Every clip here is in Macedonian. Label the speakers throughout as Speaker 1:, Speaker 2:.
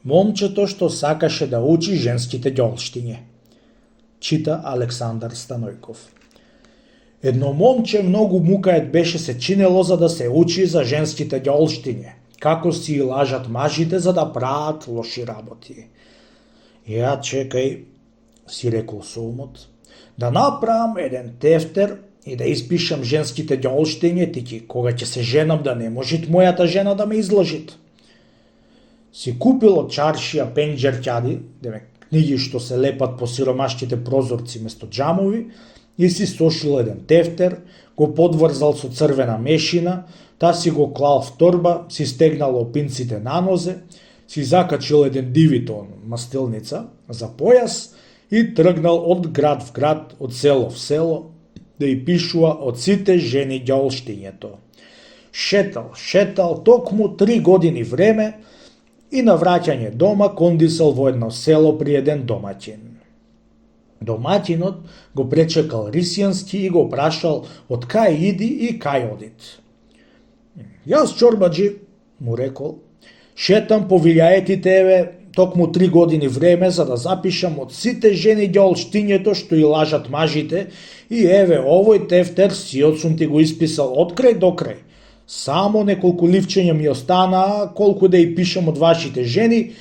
Speaker 1: Момчето што сакаше да учи женските ѓолштиња. Чита Александар Станојков. Едно момче многу мукает беше се чинело за да се учи за женските ѓолштиња, како си лажат мажите за да прават лоши работи. Ја чекај, си рекол со умот, да направам еден тефтер и да испишам женските ѓолштиња, тики кога ќе се женам да не можит мојата жена да ме излажит. Си купил од чаршија пенџерќади, книги што се лепат по сиромашките прозорци место џамови, и си сошил еден тефтер, го подврзал со црвена мешина, та си го клал в торба, си стегнал опинците на нозе, си закачил еден дивитон мастилница за појас и тргнал од град в град, од село в село, да и пишува од сите жени ѓолштињето. Шетал токму 3 години време и на враќање дома кондисал во едно село при еден домаќин. Домаќинот го пречекал рисјански и го прашал од кај иди и кај одит. Јас, чорбаджи, му рекол, шетам по вилјаетите еве токму 3 години време за да запишам од сите жени ѓолштињето што и лажат мажите и еве овој тефтер сиот сум ти го исписал од крај до крај. Само неколку ливчења ми останаа колку да и пишам од вашите жени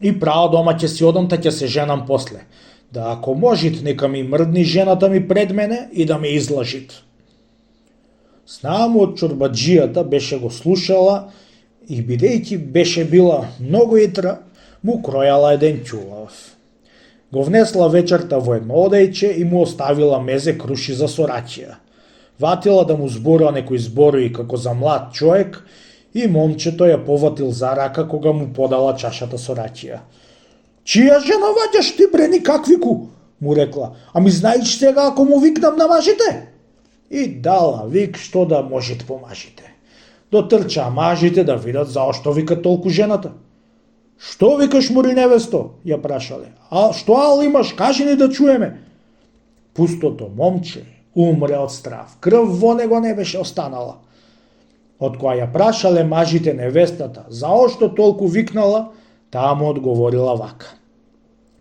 Speaker 1: и право дома ќе си одам та ќе се женам после. Да ако можит нека ми мрдни жената ми пред мене и да ме излажит. Снаму од чорбаджијата беше го слушала и бидејќи беше била многу итра, му кројала еден ќулав. Го внесла вечерта во едно одејче и му оставила мезе круши за сораќија. Ватила да му зборува некои зборови како за млад човек и момчето ја поватил за рака кога му подала чашата со раќија. Чија жена ваѓаш ти бре никаквику, му рекла, ами знаеш сега ако му викнам на мажите? И дала вик што да можит по мажите. Дотрчаа мажите да видат заошто вика толку жената. Што викаш, мури невесто, ја прашале. А што ал имаш, кажи ни да чуеме. Пустото момче умре од страв, крв во него не беше останала. Од која ја прашале мажите невестата, заошто толку викнала, таа му одговорила вака.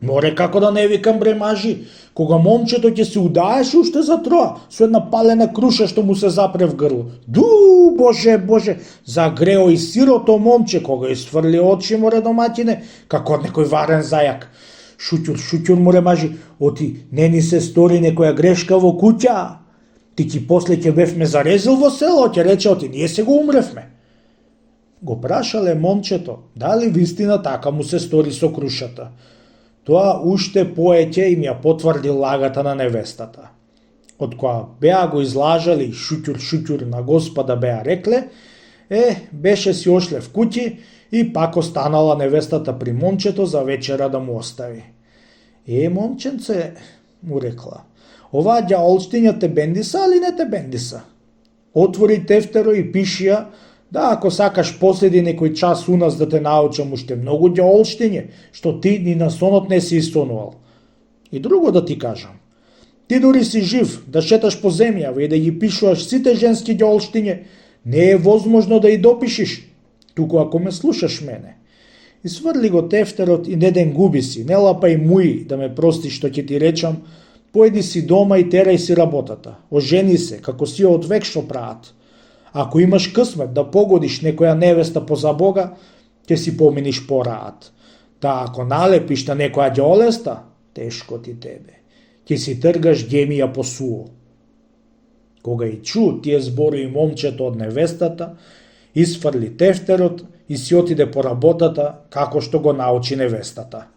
Speaker 1: Море како да не викам бре мажи, кога момчето ќе се удаеше уште за троа, со една палена круша што му се запре в грло. Боже, загрео и сирото момче, кога изфрли очи море домаќине, како од некој варен зајак. Шуќур море мажи, оти не ни се стори некоја грешка во куќа. Ти после ќе бевме зарезил во село, ќе рече оти ние се го умревме. Го прашале момчето, дали вистина така му се стори со крушата. Тоа уште поеќе им ја потврди лагата на невестата. Од која беа го излажали шуќур на Господа беа рекле, беше си ошле в куќи и пак останала невестата при момчето за вечера да му остави. Момченце, му рекла, оваа ѓолштиња те бендиса али не те бендиса? Отвори тефтеро и пиши ја, да ако сакаш последи некој час у нас да те научам уште многу ѓолштиње, што ти ни на сонот не си истонувал. И друго да ти кажам, ти дури си жив да шеташ по земјава и да ги пишуваш сите женски ѓолштиње, не е возможно да и допишиш, туку ако ме слушаш мене. И сврли го тефтерот и не ден губи си, не лапај муи да ме прости што ќе ти речам, поеди си дома и терај си работата, ожени се, како си од век што прават. Ако имаш късмет да погодиш некоја невеста поза Бога, ќе си поминиш пораат. Та ако налепиш на некоја ѓолеста, тешко ти тебе. Ќе си тргаш гемија по суо. Кога и чу тие зборови момчето од невестата, isfrli tefterot i si otide po rabotata kako što go nauči nevestata.